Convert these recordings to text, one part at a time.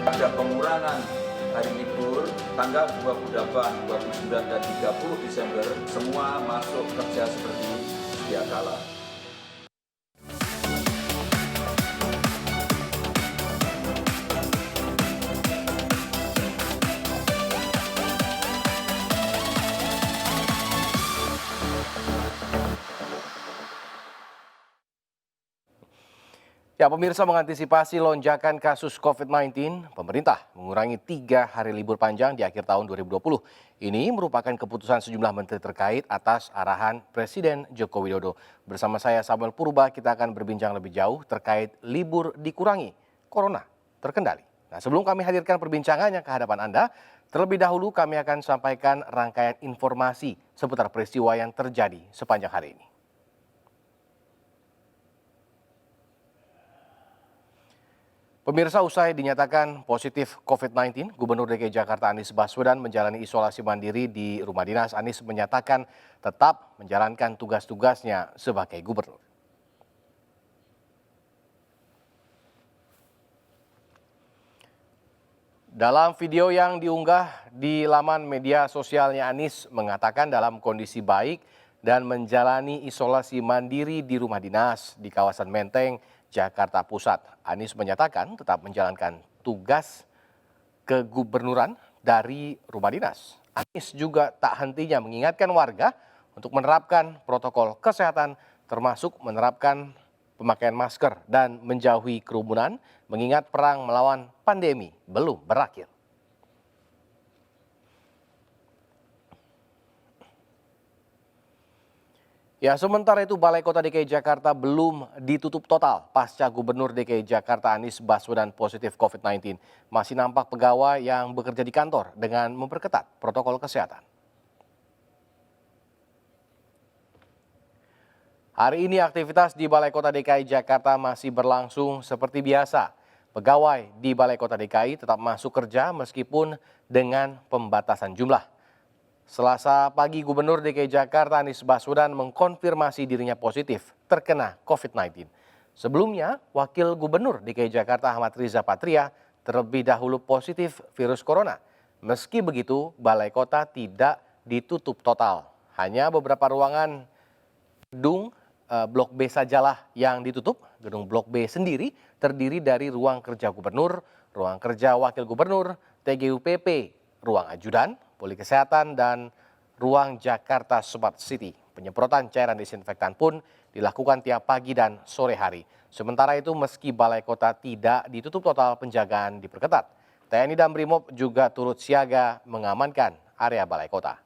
Ada pengurangan hari libur tanggal 28, 29, dan 30 Desember semua masuk kerja seperti sedia kala. Ya, pemirsa, mengantisipasi lonjakan kasus COVID-19, pemerintah mengurangi 3 hari libur panjang di akhir tahun 2020. Ini merupakan keputusan sejumlah menteri terkait atas arahan Presiden Joko Widodo. Bersama saya Samuel Purba, kita akan berbincang lebih jauh terkait libur dikurangi, Corona terkendali. Nah, sebelum kami hadirkan perbincangannya ke hadapan Anda, terlebih dahulu kami akan sampaikan rangkaian informasi seputar peristiwa yang terjadi sepanjang hari ini. Pemirsa, usai dinyatakan positif COVID-19, Gubernur DKI Jakarta Anies Baswedan menjalani isolasi mandiri di rumah dinas. Anies menyatakan tetap menjalankan tugas-tugasnya sebagai gubernur. Dalam video yang diunggah di laman media sosialnya, Anies mengatakan dalam kondisi baik dan menjalani isolasi mandiri di rumah dinas di kawasan Menteng, Jakarta Pusat. Anies menyatakan tetap menjalankan tugas kegubernuran dari rumah dinas. Anies juga tak hentinya mengingatkan warga untuk menerapkan protokol kesehatan termasuk menerapkan pemakaian masker dan menjauhi kerumunan mengingat perang melawan pandemi belum berakhir. Ya, sementara itu Balai Kota DKI Jakarta belum ditutup total pasca Gubernur DKI Jakarta Anies Baswedan positif COVID-19. Masih nampak pegawai yang bekerja di kantor dengan memperketat protokol kesehatan. Hari ini aktivitas di Balai Kota DKI Jakarta masih berlangsung seperti biasa. Pegawai di Balai Kota DKI tetap masuk kerja meskipun dengan pembatasan jumlah. Selasa pagi, Gubernur DKI Jakarta Anies Baswedan mengkonfirmasi dirinya positif terkena COVID-19. Sebelumnya, Wakil Gubernur DKI Jakarta Ahmad Riza Patria terlebih dahulu positif virus corona. Meski begitu, Balai Kota tidak ditutup total. Hanya beberapa ruangan gedung Blok B sajalah yang ditutup. Gedung Blok B sendiri terdiri dari ruang kerja Gubernur, ruang kerja Wakil Gubernur, TGUPP, ruang ajudan, Poli Kesehatan, dan ruang Jakarta Smart City. Penyemprotan cairan disinfektan pun dilakukan tiap pagi dan sore hari. Sementara itu, meski Balai Kota tidak ditutup total, penjagaan diperketat. TNI dan Brimob juga turut siaga mengamankan area Balai Kota.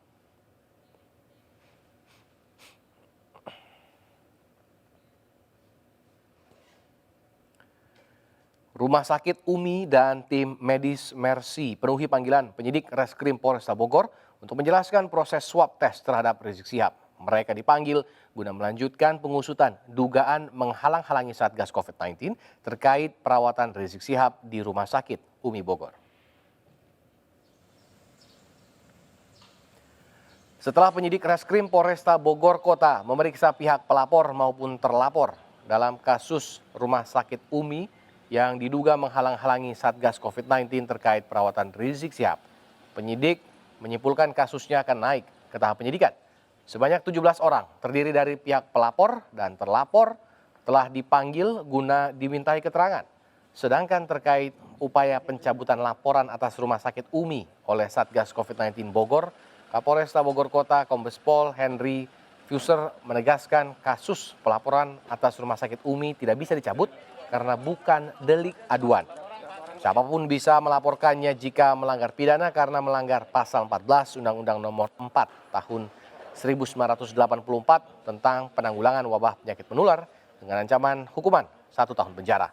Rumah Sakit UMI dan tim medis Mercy penuhi panggilan penyidik Reskrim Polresta Bogor untuk menjelaskan proses swab tes terhadap Rizik Syihab. Mereka dipanggil guna melanjutkan pengusutan dugaan menghalang-halangi Satgas COVID-19 terkait perawatan Rizik Syihab di Rumah Sakit UMI Bogor. Setelah penyidik Reskrim Polresta Bogor Kota memeriksa pihak pelapor maupun terlapor dalam kasus Rumah Sakit UMI yang diduga menghalang-halangi Satgas COVID-19 terkait perawatan Rizik Syihab, penyidik menyimpulkan kasusnya akan naik ke tahap penyidikan. Sebanyak 17 orang terdiri dari pihak pelapor dan terlapor telah dipanggil guna dimintai keterangan. Sedangkan terkait upaya pencabutan laporan atas Rumah Sakit UMI oleh Satgas COVID-19 Bogor, Kapolresta Bogor Kota Kombes Pol Henry Fuser menegaskan kasus pelaporan atas Rumah Sakit UMI tidak bisa dicabut karena bukan delik aduan. Siapapun bisa melaporkannya jika melanggar pidana karena melanggar pasal 14 Undang-Undang Nomor 4 Tahun 1984 tentang penanggulangan wabah penyakit menular dengan ancaman hukuman 1 tahun penjara.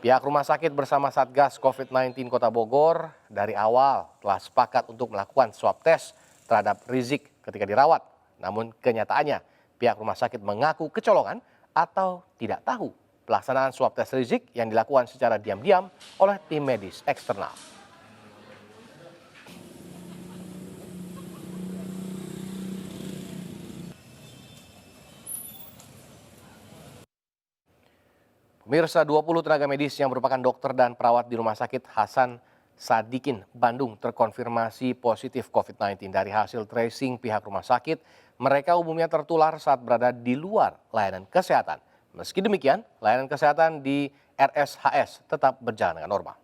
Pihak rumah sakit bersama Satgas COVID-19 Kota Bogor dari awal telah sepakat untuk melakukan swab tes terhadap Rizik ketika dirawat. Namun kenyataannya pihak rumah sakit mengaku kecolongan atau tidak tahu pelaksanaan swab tes Rizik yang dilakukan secara diam-diam oleh tim medis eksternal. Pemirsa, 20 tenaga medis yang merupakan dokter dan perawat di Rumah Sakit Hasan Sadikin, Bandung terkonfirmasi positif COVID-19. Dari hasil tracing pihak rumah sakit, mereka umumnya tertular saat berada di luar layanan kesehatan. Meski demikian, layanan kesehatan di RSHS tetap berjalan dengan normal.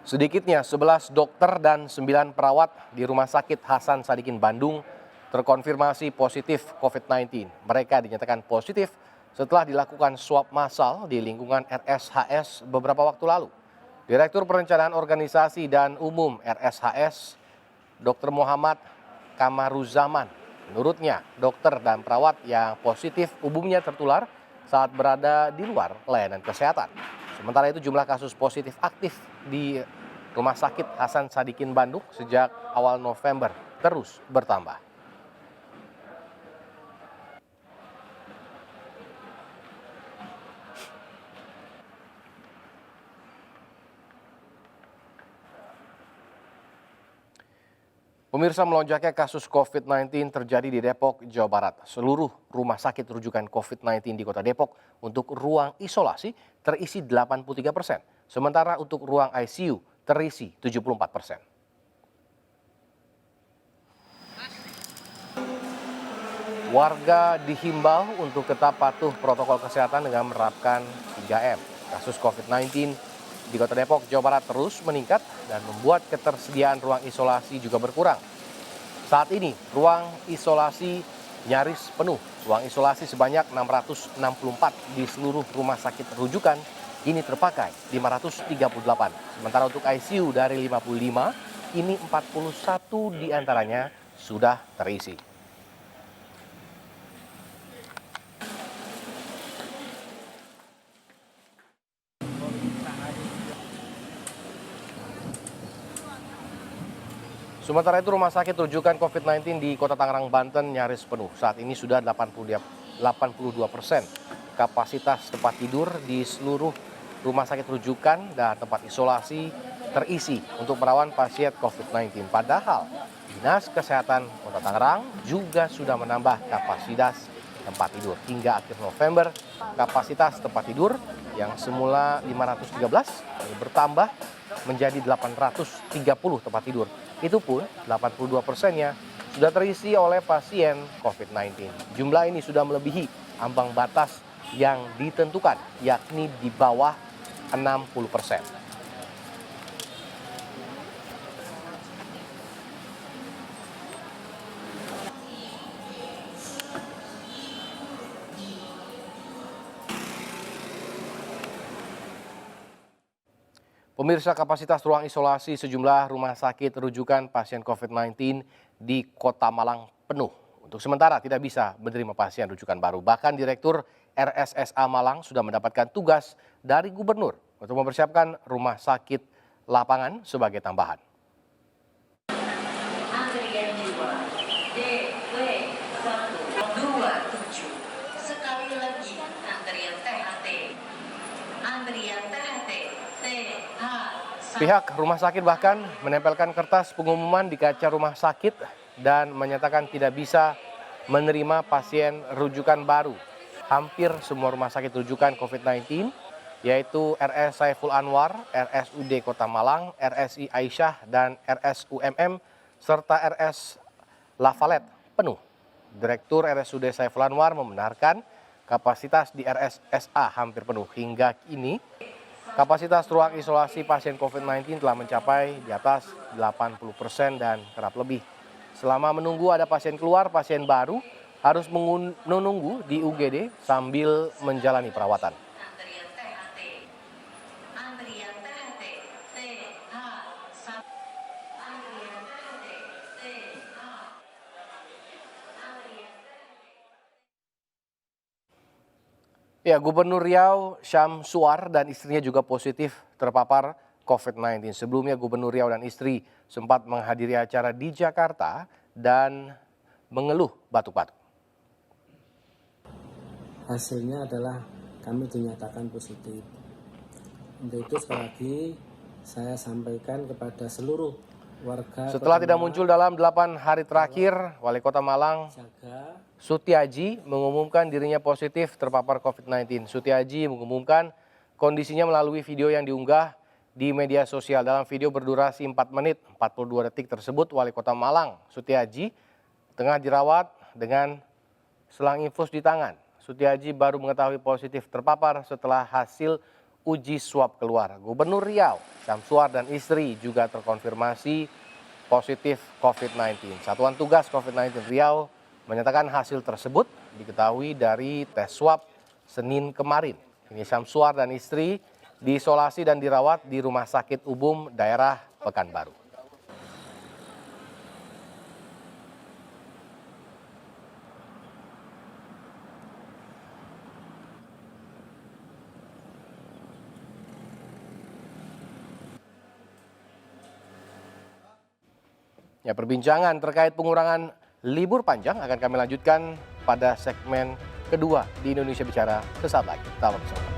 Sedikitnya 11 dokter dan 9 perawat di Rumah Sakit Hasan Sadikin Bandung terkonfirmasi positif COVID-19. Mereka dinyatakan positif setelah dilakukan swab massal di lingkungan RSHS beberapa waktu lalu. Direktur Perencanaan Organisasi dan Umum RSHS, Dr. Muhammad Kamaruzaman, menurutnya dokter dan perawat yang positif umumnya tertular saat berada di luar layanan kesehatan. Sementara itu jumlah kasus positif aktif di Rumah Sakit Hasan Sadikin Bandung sejak awal November terus bertambah. Pemirsa, melonjaknya kasus COVID-19 terjadi di Depok, Jawa Barat. Seluruh rumah sakit rujukan COVID-19 di kota Depok untuk ruang isolasi terisi 83%. Sementara untuk ruang ICU terisi 74%. Warga dihimbau untuk tetap patuh protokol kesehatan dengan menerapkan 3M. Kasus COVID-19 di kota Depok, Jawa Barat terus meningkat dan membuat ketersediaan ruang isolasi juga berkurang. Saat ini, ruang isolasi nyaris penuh. Ruang isolasi sebanyak 664 di seluruh rumah sakit rujukan ini terpakai 538. Sementara untuk ICU dari 55, ini 41 diantaranya sudah terisi. Sementara itu rumah sakit rujukan COVID-19 di Kota Tangerang, Banten nyaris penuh. Saat ini sudah 82% kapasitas tempat tidur di seluruh rumah sakit rujukan dan tempat isolasi terisi untuk merawat pasien COVID-19. Padahal Dinas Kesehatan Kota Tangerang juga sudah menambah kapasitas tempat tidur. Hingga akhir November, kapasitas tempat tidur yang semula 513 bertambah menjadi 830 tempat tidur. Itu pun 82%-nya sudah terisi oleh pasien COVID-19. Jumlah ini sudah melebihi ambang batas yang ditentukan, yakni di bawah 60%. Pemirsa, kapasitas ruang isolasi sejumlah rumah sakit rujukan pasien COVID-19 di Kota Malang penuh. Untuk sementara tidak bisa menerima pasien rujukan baru. Bahkan Direktur RSSA Malang sudah mendapatkan tugas dari Gubernur untuk mempersiapkan rumah sakit lapangan sebagai tambahan. Antrian 2, DW127. Sekali lagi antrian THT. Antrian THT. Pihak rumah sakit bahkan menempelkan kertas pengumuman di kaca rumah sakit dan menyatakan tidak bisa menerima pasien rujukan baru. Hampir semua rumah sakit rujukan COVID-19, yaitu RS Saiful Anwar, RSUD Kota Malang, RSI Aisyah, dan RSUMM, serta RS Lafalet penuh. Direktur RSUD Saiful Anwar membenarkan kapasitas di RSSA hampir penuh. Hingga kini, kapasitas ruang isolasi pasien COVID-19 telah mencapai di atas 80% dan kerap lebih. Selama menunggu ada pasien keluar, pasien baru harus menunggu di UGD sambil menjalani perawatan. Ya, Gubernur Riau Syamsuar dan istrinya juga positif terpapar COVID-19. Sebelumnya Gubernur Riau dan istri sempat menghadiri acara di Jakarta dan mengeluh batuk-batuk. Hasilnya adalah kami dinyatakan positif. Untuk itu sekali lagi saya sampaikan kepada seluruh warga Setelah Kota tidak Malang, muncul dalam 8 hari terakhir, Wali Kota Malang jaga Sutiaji mengumumkan dirinya positif terpapar COVID-19. Sutiaji mengumumkan kondisinya melalui video yang diunggah di media sosial. Dalam video berdurasi 4 menit 42 detik tersebut, Wali Kota Malang Sutiaji tengah dirawat dengan selang infus di tangan. Sutiaji baru mengetahui positif terpapar setelah hasil uji swab keluar. Gubernur Riau, Syamsuar dan istri juga terkonfirmasi positif COVID-19. Satuan Tugas COVID-19 Riau menyatakan hasil tersebut diketahui dari tes swab Senin kemarin. Ini Syamsuar dan istri diisolasi dan dirawat di Rumah Sakit Umum Daerah Pekanbaru. Ya, perbincangan terkait pengurangan libur panjang akan kami lanjutkan pada segmen kedua di Indonesia Bicara sesaat lagi. Tetap bersama.